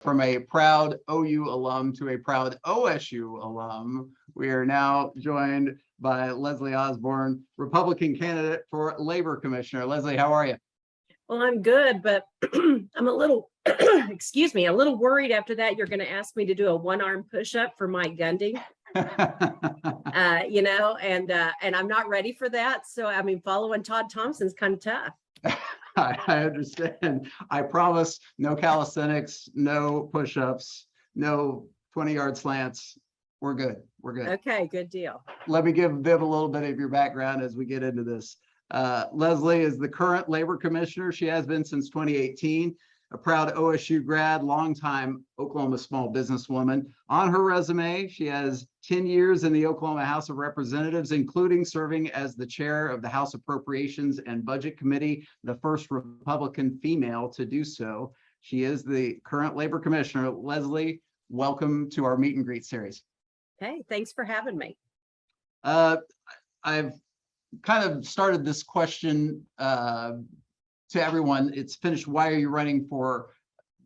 From a proud OU alum to a proud OSU alum, we are now joined by Leslie Osborn, Republican candidate for Labor Commissioner. Leslie, how are you? Well, I'm good, but I'm a little, excuse me, a little worried after that. You're going to ask me to do a one-arm push-up for my Gunding, and I'm not ready for that. So, I mean, following Todd Thompson's kind of tough. I understand. I promise no calisthenics, no push-ups, no 20-yard slants. We're good. We're good. Okay, good deal. Let me give Viv a little bit of your background as we get into this. Leslie is the current labor commissioner. She has been since 2018, a proud OSU grad, longtime Oklahoma small businesswoman. On her resume, she has 10 years in the Oklahoma House of Representatives, including serving as the chair of the House Appropriations and Budget Committee, the first Republican female to do so. She is the current labor commissioner. Leslie, welcome to our meet and greet series. Hey, thanks for having me. I've kind of started this question to everyone. It's finished. Why are you running for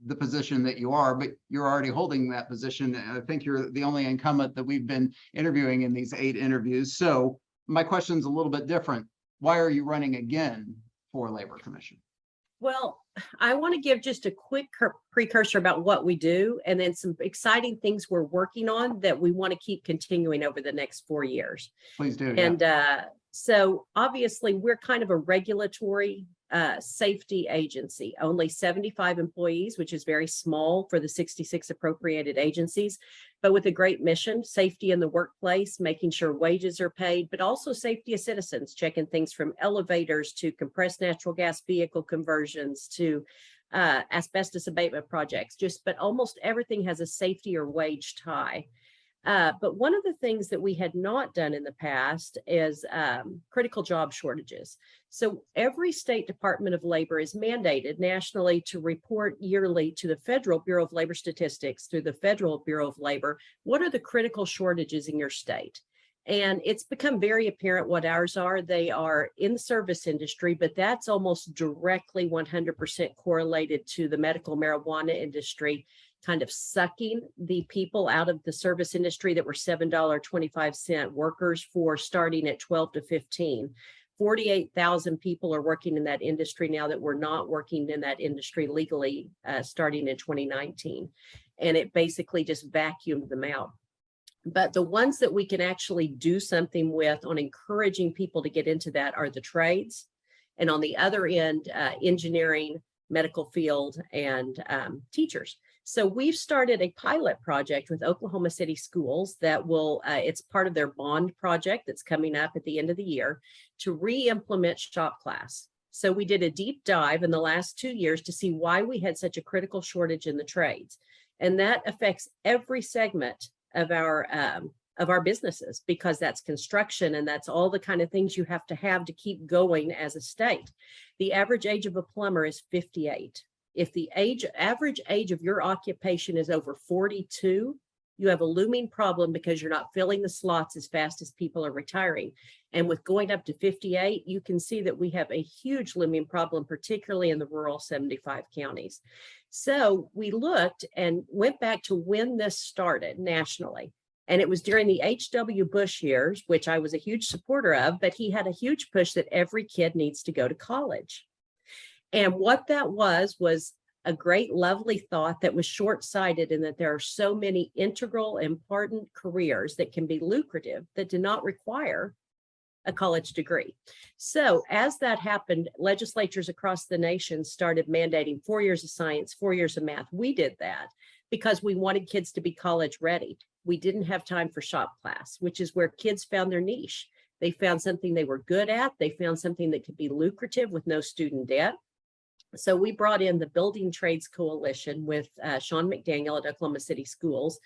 the position that you are? But you're already holding that position. I think you're the only incumbent that we've been interviewing in these 8 interviews. So my question's a little bit different. Why are you running again for Labor Commission? Well, I want to give just a quick precursor about what we do and then some exciting things we're working on that we want to keep continuing over the next 4 years. Please do. And so obviously we're kind of a regulatory safety agency, only 75 employees, which is very small for the 66 appropriated agencies, but with a great mission: safety in the workplace, making sure wages are paid, but also safety of citizens, checking things from elevators to compressed natural gas vehicle conversions to asbestos abatement projects, but almost everything has a safety or wage tie. But one of the things that we had not done in the past is critical job shortages. So every state Department of Labor is mandated nationally to report yearly to the Federal Bureau of Labor Statistics through the Federal Bureau of Labor, what are the critical shortages in your state? And it's become very apparent what ours are. They are in the service industry, but that's almost directly 100% correlated to the medical marijuana industry, kind of sucking the people out of the service industry that were $7.25 workers for starting at 12 to 15. 48,000 people are working in that industry now that were not working in that industry legally starting in 2019. And it basically just vacuumed them out. But the ones that we can actually do something with on encouraging people to get into that are the trades. And on the other end, engineering, medical field, and teachers. So we've started a pilot project with Oklahoma City Schools that will, it's part of their bond project that's coming up at the end of the year to re-implement shop class. So we did a deep dive in the last 2 years to see why we had such a critical shortage in the trades. And that affects every segment of our businesses, because that's construction and that's all the kind of things you have to keep going as a state. The average age of a plumber is 58. If the average age of your occupation is over 42, you have a looming problem because you're not filling the slots as fast as people are retiring. And with going up to 58, you can see that we have a huge looming problem, particularly in the rural 75 counties. So we looked and went back to when this started nationally. And it was during the H.W. Bush years, which I was a huge supporter of, but he had a huge push that every kid needs to go to college. And what that was a great, lovely thought that was short-sighted in that there are so many integral, important careers that can be lucrative that do not require a college degree. So as that happened, legislatures across the nation started mandating 4 years of science, 4 years of math. We did that because we wanted kids to be college ready. We didn't have time for shop class, which is where kids found their niche. They found something they were good at. They found something that could be lucrative with no student debt. So we brought in the Building Trades Coalition with Sean McDaniel at Oklahoma City Schools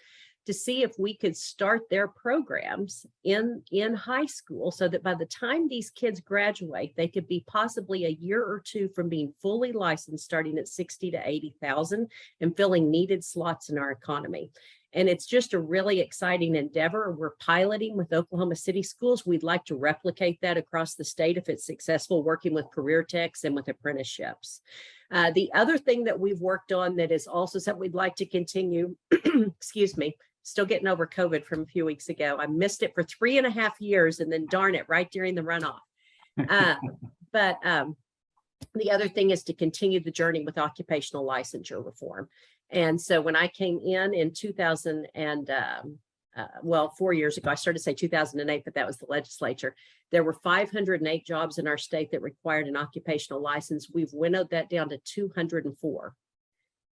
to see if we could start their programs in high school so that by the time these kids graduate, they could be possibly a year or two from being fully licensed, starting at 60 to 80,000 and filling needed slots in our economy. And it's just a really exciting endeavor. We're piloting with Oklahoma City Schools. We'd like to replicate that across the state if it's successful, working with career techs and with apprenticeships. The other thing that we've worked on that is also something we'd like to continue, excuse me, still getting over COVID from a few weeks ago. I missed it for 3.5 years and then darn it, right during the runoff. But the other thing is to continue the journey with occupational licensure reform. And so when I came in 2000 and well, 4 years ago, I started to say 2008, but that was the legislature. There were 508 jobs in our state that required an occupational license. We've winnowed that down to 204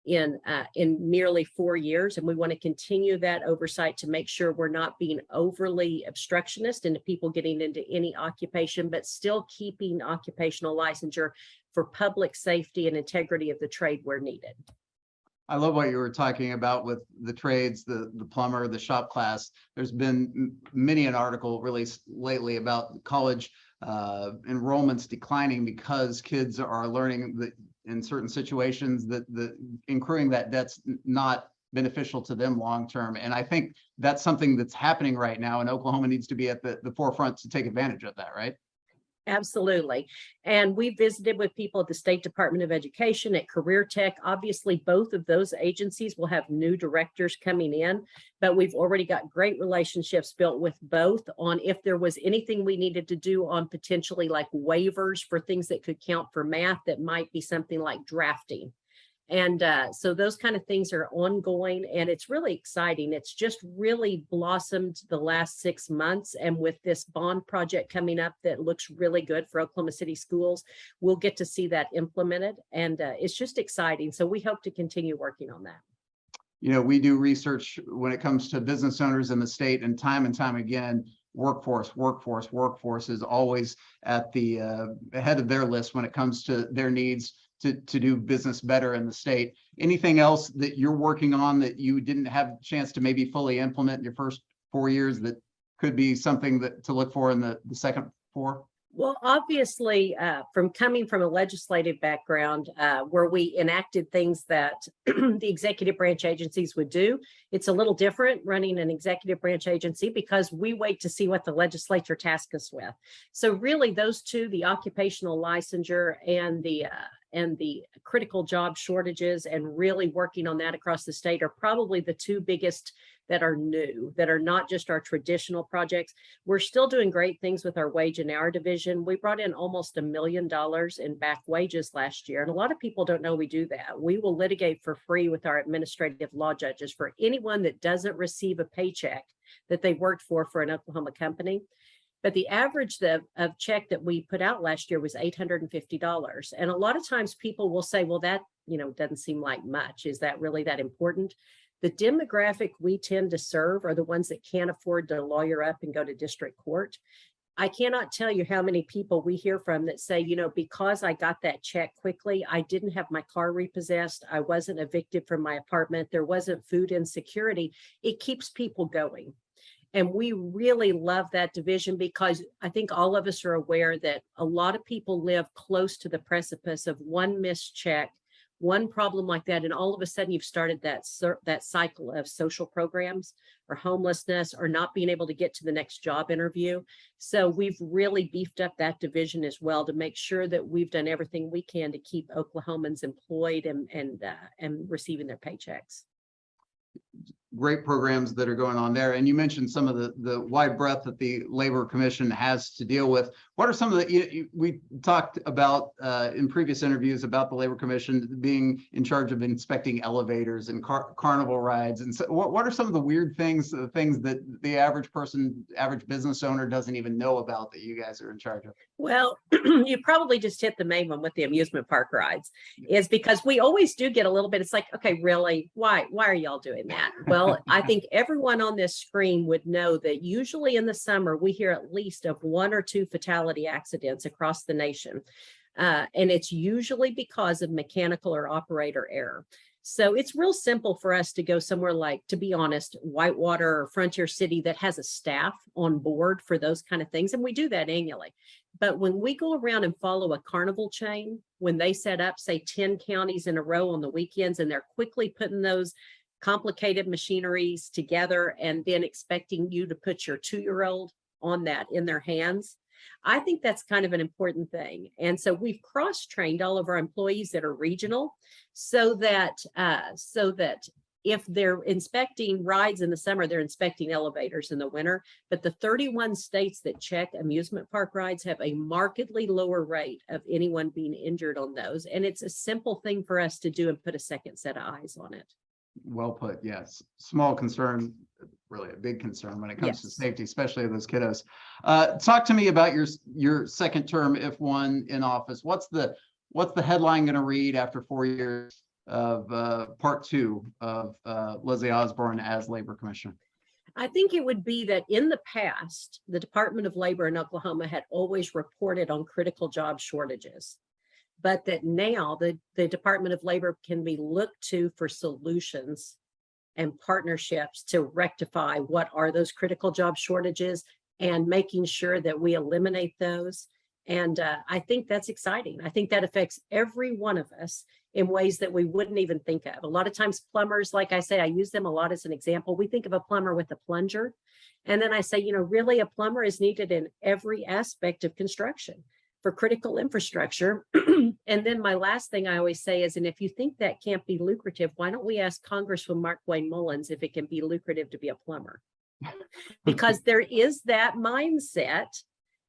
in merely 4 years. And we want to continue that oversight to make sure we're not being overly obstructionist into people getting into any occupation, but still keeping occupational licensure for public safety and integrity of the trade where needed. I love what you were talking about with the trades, the plumber, the shop class. There's been many an article released lately about college enrollments declining because kids are learning that in certain situations that incurring that debt's not beneficial to them long term. And I think that's something that's happening right now, and Oklahoma needs to be at the forefront to take advantage of that, right? Absolutely. And we visited with people at the State Department of Education, at Career Tech. Obviously, both of those agencies will have new directors coming in, but we've already got great relationships built with both on if there was anything we needed to do on potentially like waivers for things that could count for math that might be something like drafting. And so those kind of things are ongoing, and it's really exciting. It's just really blossomed the last 6 months. And with this bond project coming up that looks really good for Oklahoma City schools, we'll get to see that implemented. And it's just exciting. So we hope to continue working on that. You know, we do research when it comes to business owners in the state, and time again, workforce is always at the head of their list when it comes to their needs to do business better in the state. Anything else that you're working on that you didn't have a chance to maybe fully implement in your first 4 years that could be something that to look for in the second 4? Well, obviously, from coming from a legislative background where we enacted things that the executive branch agencies would do, it's a little different running an executive branch agency because we wait to see what the legislature tasks us with. So really those two, the occupational licensure and the critical job shortages and really working on that across the state are probably the two biggest that are new, that are not just our traditional projects. We're still doing great things with our wage and hour division. We brought in almost $1 million in back wages last year. And a lot of people don't know we do that. We will litigate for free with our administrative law judges for anyone that doesn't receive a paycheck that they worked for an Oklahoma company. But the average of check that we put out last year was $850. And a lot of times people will say, well, that, doesn't seem like much. Is that really that important? The demographic we tend to serve are the ones that can't afford to lawyer up and go to district court. I cannot tell you how many people we hear from that say, because I got that check quickly, I didn't have my car repossessed. I wasn't evicted from my apartment. There wasn't food insecurity. It keeps people going. And we really love that division because I think all of us are aware that a lot of people live close to the precipice of one missed check, one problem like that, and all of a sudden you've started that cycle of social programs or homelessness or not being able to get to the next job interview. So we've really beefed up that division as well to make sure that we've done everything we can to keep Oklahomans employed and receiving their paychecks. Great programs that are going on there. And you mentioned some of the wide breadth that the Labor Commission has to deal with. What are some of we talked about in previous interviews about the Labor Commission being in charge of inspecting elevators and carnival rides. And so what are some of the weird things, the things that the average person, average business owner doesn't even know about that you guys are in charge of? Well, you probably just hit the main one with the amusement park rides, is because we always do get a little bit, it's like, okay, really, why are y'all doing that? Well, I think everyone on this screen would know that usually in the summer, we hear at least of 1 or 2 fatality accidents across the nation. And it's usually because of mechanical or operator error. So it's real simple for us to go somewhere like, to be honest, Whitewater or Frontier City that has a staff on board for those kind of things. And we do that annually. But when we go around and follow a carnival chain, when they set up, say, 10 counties in a row on the weekends, and they're quickly putting those complicated machineries together and then expecting you to put your 2-year-old on that in their hands, I think that's kind of an important thing. And so we've cross-trained all of our employees that are regional so that if they're inspecting rides in the summer, they're inspecting elevators in the winter. But the 31 states that check amusement park rides have a markedly lower rate of anyone being injured on those. And it's a simple thing for us to do and put a second set of eyes on it. Well put. Yes. Small concern, really a big concern when it comes to safety, especially of those kiddos. Talk to me about your second term, if one, in office. What's the headline going to read after 4 years of part two of Leslie Osborn as Labor Commissioner? I think it would be that in the past, the Department of Labor in Oklahoma had always reported on critical job shortages, but that now the Department of Labor can be looked to for solutions and partnerships to rectify what are those critical job shortages and making sure that we eliminate those. And I think that's exciting. I think that affects every one of us in ways that we wouldn't even think of. A lot of times plumbers, like I say, I use them a lot as an example. We think of a plumber with a plunger. And then I say, you know, really a plumber is needed in every aspect of construction for critical infrastructure. And then my last thing I always say is, and if you think that can't be lucrative, why don't we ask Congressman Mark Wayne Mullins if it can be lucrative to be a plumber? Because there is that mindset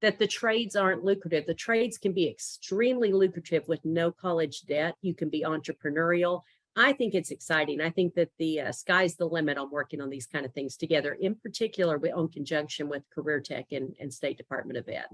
that the trades aren't lucrative. The trades can be extremely lucrative with no college debt. You can be entrepreneurial. I think it's exciting. I think that the sky's the limit on working on these kind of things together, in particular in conjunction with Career Tech and State Department of Ed.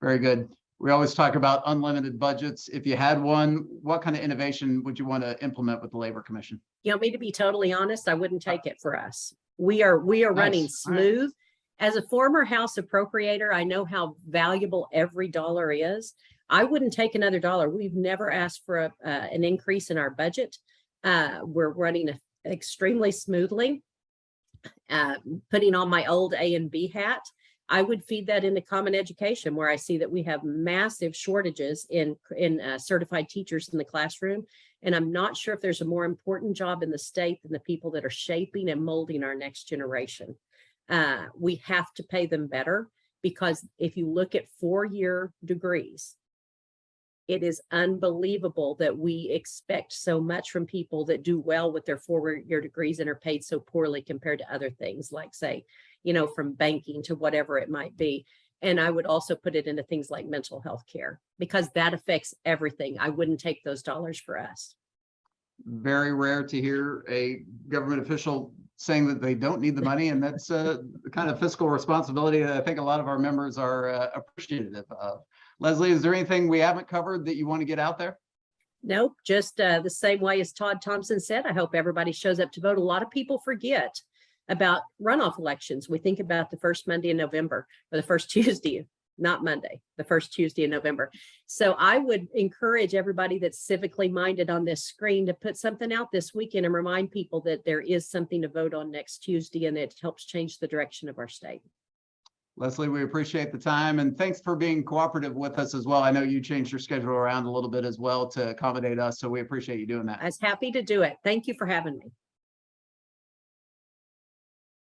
Very good. We always talk about unlimited budgets. If you had one, what kind of innovation would you want to implement with the Labor Commission? You want me to be totally honest? I wouldn't take it for us. We are running smooth. As a former House appropriator, I know how valuable every dollar is. I wouldn't take another dollar. We've never asked for an increase in our budget. We're running extremely smoothly. Putting on my old A and B hat, I would feed that into common education, where I see that we have massive shortages in certified teachers in the classroom. And I'm not sure if there's a more important job in the state than the people that are shaping and molding our next generation. We have to pay them better, because if you look at 4-year degrees, it is unbelievable that we expect so much from people that do well with their 4-year degrees and are paid so poorly compared to other things, like, say, you know, from banking to whatever it might be. And I would also put it into things like mental health care, because that affects everything. I wouldn't take those dollars for us. Very rare to hear a government official saying that they don't need the money, and that's the kind of fiscal responsibility that I think a lot of our members are appreciative of. Leslie, is there anything we haven't covered that you want to get out there? Nope, just the same way as Todd Thompson said, I hope everybody shows up to vote. A lot of people forget about runoff elections. We think about the first Monday in November, or the first Tuesday, not Monday, the first Tuesday in November. So I would encourage everybody that's civically minded on this screen to put something out this weekend and remind people that there is something to vote on next Tuesday, and it helps change the direction of our state. Leslie, we appreciate the time, and thanks for being cooperative with us as well. I know you changed your schedule around a little bit as well to accommodate us, so we appreciate you doing that. I was happy to do it. Thank you for having me.